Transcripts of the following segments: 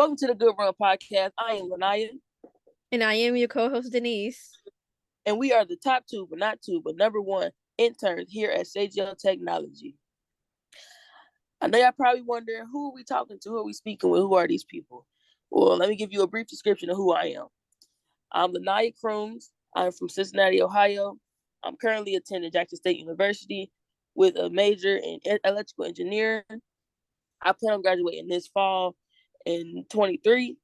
Welcome to the Good Run Podcast. I am Lanaya, And I am your co-host, Denise. and we are the top two, but not two, but number one interns here at CJL Technology. I know y'all probably wondering, who are we talking to? Who are we speaking with? Who are these people? Well, let me give you a brief description of who I am. I'm Lanaya Crooms. I'm from Cincinnati, Ohio. I'm currently attending Jackson State University with a major in electrical engineering. I plan on graduating this fall in 23,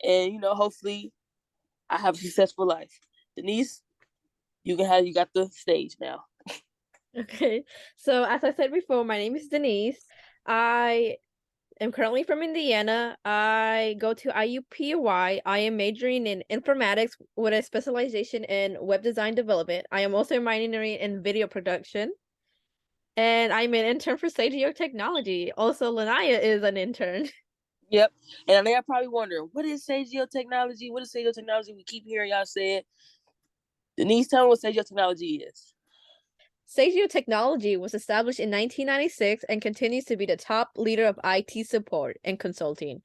and hopefully I have a successful life. Denise, you got the stage now. Okay, so as I said before, my name is Denise. I am currently from Indiana. I go to IUPUI. I am majoring in informatics with a specialization in web design development. I am also minoring in video production. And I'm an intern for Sagio Technology. Also, Lanaya is an intern. Yep. And they're probably wondering, what is Sagio Technology? What is Sagio Technology? We keep hearing y'all say it. Denise, tell me what Sagio Technology is. Sagio Technology was established in 1996 and continues to be the top leader of IT support and consulting.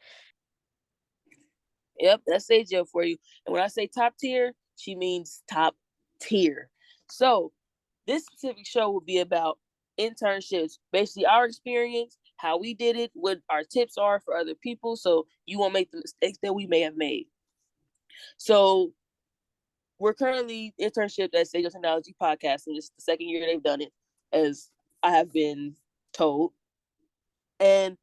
Yep, that's Sagio for you. And when I say top tier, she means top tier. So this specific show will be about internships, basically our experience, how we did it, what our tips are for other people, so you won't make the mistakes that we may have made. So we're currently internships at Stage of Technology Podcast, and it's the second year they've done it, as I have been told. And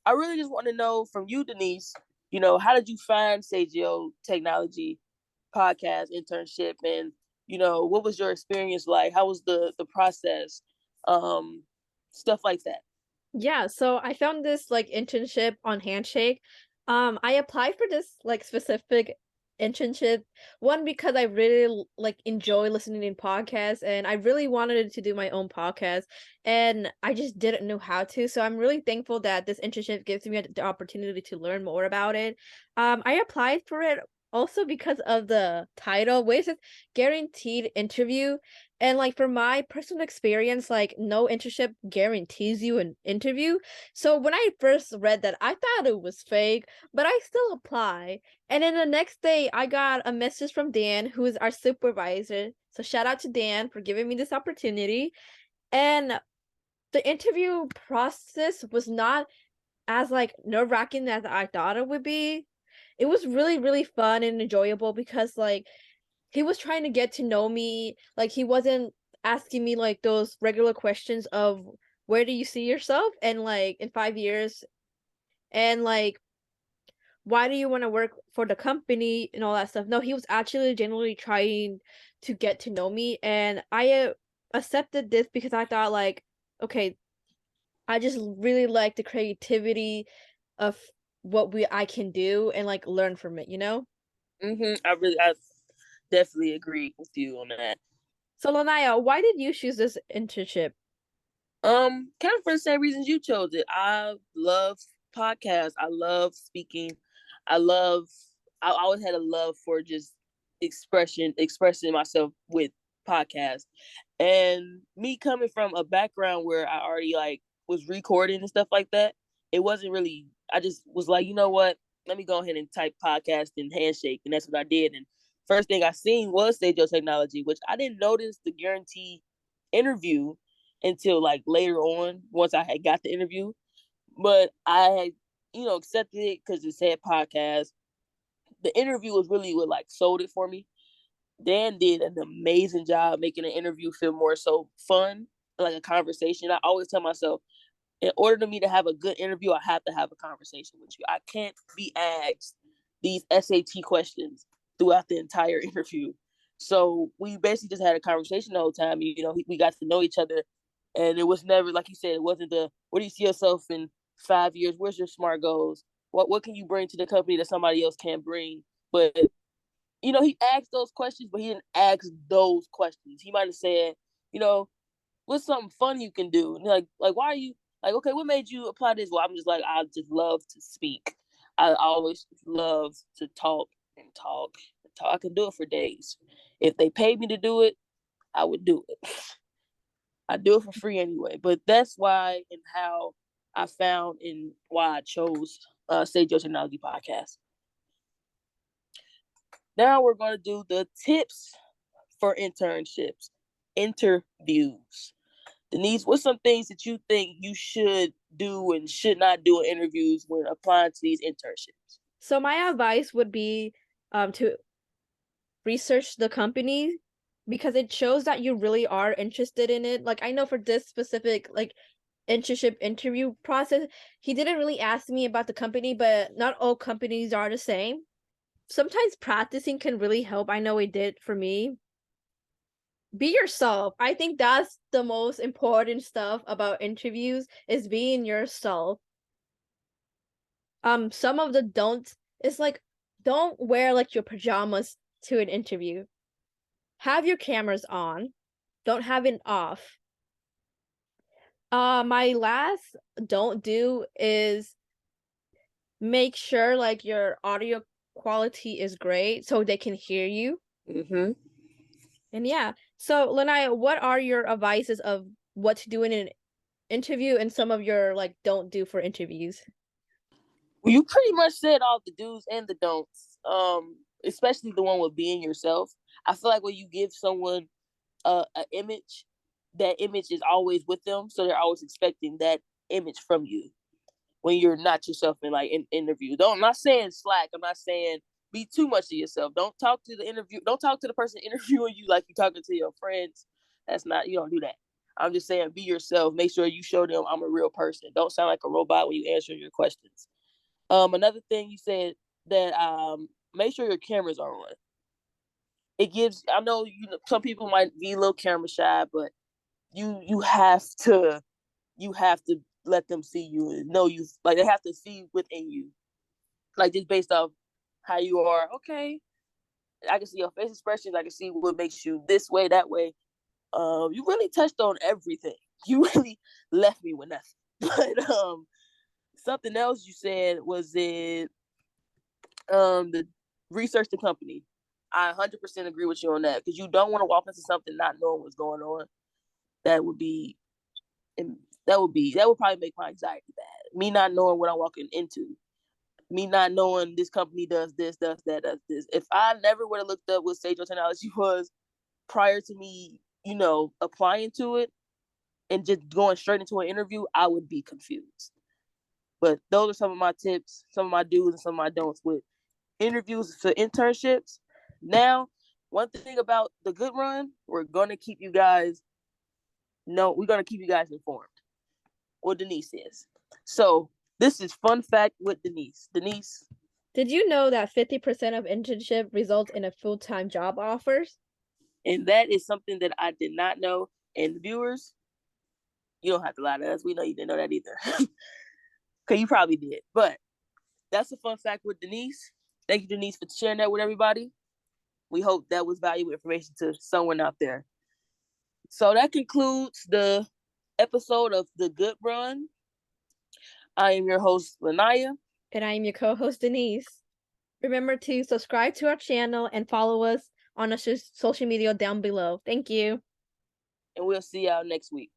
I really just want to know from you, Denise, how did you find Sagio Technology Podcast internship, and what was your experience like? How was the process? Stuff like that. Yeah, so I found this internship on Handshake. I applied for this specific internship one because I really enjoy listening in podcasts and I really wanted to do my own podcast and I just didn't know how to. So I'm really thankful that this internship gives me the opportunity to learn more about it. I applied for it also because of the title, which is guaranteed interview. And for my personal experience, no internship guarantees you an interview. So when I first read that, I thought it was fake, but I still apply. And then the next day, I got a message from Dan, who is our supervisor. So shout out to Dan for giving me this opportunity. And the interview process was not as nerve-wracking as I thought it would be. It was really, really fun and enjoyable because he was trying to get to know me. He wasn't asking me those regular questions of where do you see yourself and in 5 years and why do you want to work for the company and all that stuff. No, he was actually genuinely trying to get to know me, and I accepted this because I thought okay, I just really like the creativity of what I can do and learn from it, you know? I definitely agree with you on that. So Lanaya, why did you choose this internship? Kind of for the same reasons you chose it. I love podcasts. I love speaking. I love. I always had a love for just expressing myself with podcasts, and me coming from a background where I already was recording and stuff like that. It wasn't really. I just was like, you know what? Let me go ahead and type podcast and handshake, and that's what I did. And first thing I seen was Stage Technology, which I didn't notice the guarantee interview until later on once I had got the interview. But I had, accepted it because it said podcast. The interview was really what sold it for me. Dan did an amazing job making an interview feel more so fun, like a conversation. I always tell myself, in order for me to have a good interview, I have to have a conversation with you. I can't be asked these SAT questions throughout the entire interview. So we basically just had a conversation the whole time. We got to know each other, and it was never, like you said, it wasn't the where do you see yourself in 5 years? Where's your smart goals? What can you bring to the company that somebody else can't bring? But he asked those questions, but he didn't ask those questions. He might have said, you know, what's something fun you can do? And like why are you okay, what made you apply this? Well, I'm just I just love to speak. I always love to talk and talk and talk. I can do it for days. If they paid me to do it, I would do it. I do it for free anyway. But that's why and how I found and why I chose Stage Your Technology podcast. Now we're going to do the tips for internships, interviews. Denise, what's some things that you think you should do and should not do in interviews when applying to these internships? So my advice would be to research the company because it shows that you really are interested in it. Like I know for this specific internship interview process, he didn't really ask me about the company, but not all companies are the same. Sometimes practicing can really help. I know it did for me. Be yourself. I think that's the most important stuff about interviews is being yourself. Some of the don'ts is like don't wear like your pajamas to an interview. Have your cameras on. Don't have it off. My last don't do is make sure like your audio quality is great so they can hear you. Mm-hmm. And yeah. So Lanaya, what are your advices of what to do in an interview and some of your like don't do for interviews? Well, you pretty much said all the do's and the don'ts. Especially the one with being yourself. I feel like when you give someone an image, that image is always with them, so they're always expecting that image from you when you're not yourself in like in interview. I'm not saying slack. I'm not saying be too much of yourself. Don't talk to the interview. Don't talk to the person interviewing you like you're talking to your friends. That's not. You don't do that. I'm just saying be yourself. Make sure you show them I'm a real person. Don't sound like a robot when you answer your questions. Another thing you said that make sure your cameras are on. It gives. I know some people might be a little camera shy, but you have to let them see you and know you. Like they have to see within you. Like just based off how you are. Okay, I can see your face expressions. I can see what makes you this way, that way. You really touched on everything. You really left me with nothing. But something else you said was it the research the company. I 100% agree with you on that because you don't want to walk into something not knowing what's going on. That would be that would probably make my anxiety bad. Me not knowing what I'm walking into, me not knowing this company does this, does that, does this. If I never would have looked up what Sage Technology was prior to me, applying to it and just going straight into an interview, I would be confused. But those are some of my tips, some of my do's, and some of my don'ts with interviews for internships. Now, one thing about the Good Run, we're gonna keep you guys informed. What Denise is. So this is fun fact with Denise. Denise, Did you know that 50% of internship results in a full-time job offers? and that is something that I did not know. And viewers, you don't have to lie to us. We know you didn't know that either. Because you probably did. But that's a fun fact with Denise. Thank you, Denise, for sharing that with everybody. We hope that was valuable information to someone out there. So that concludes the episode of The Good Run. I am your host, Lanaya. And I am your co-host, Denise. Remember to subscribe to our channel and follow us on our social media down below. Thank you. And we'll see y'all next week.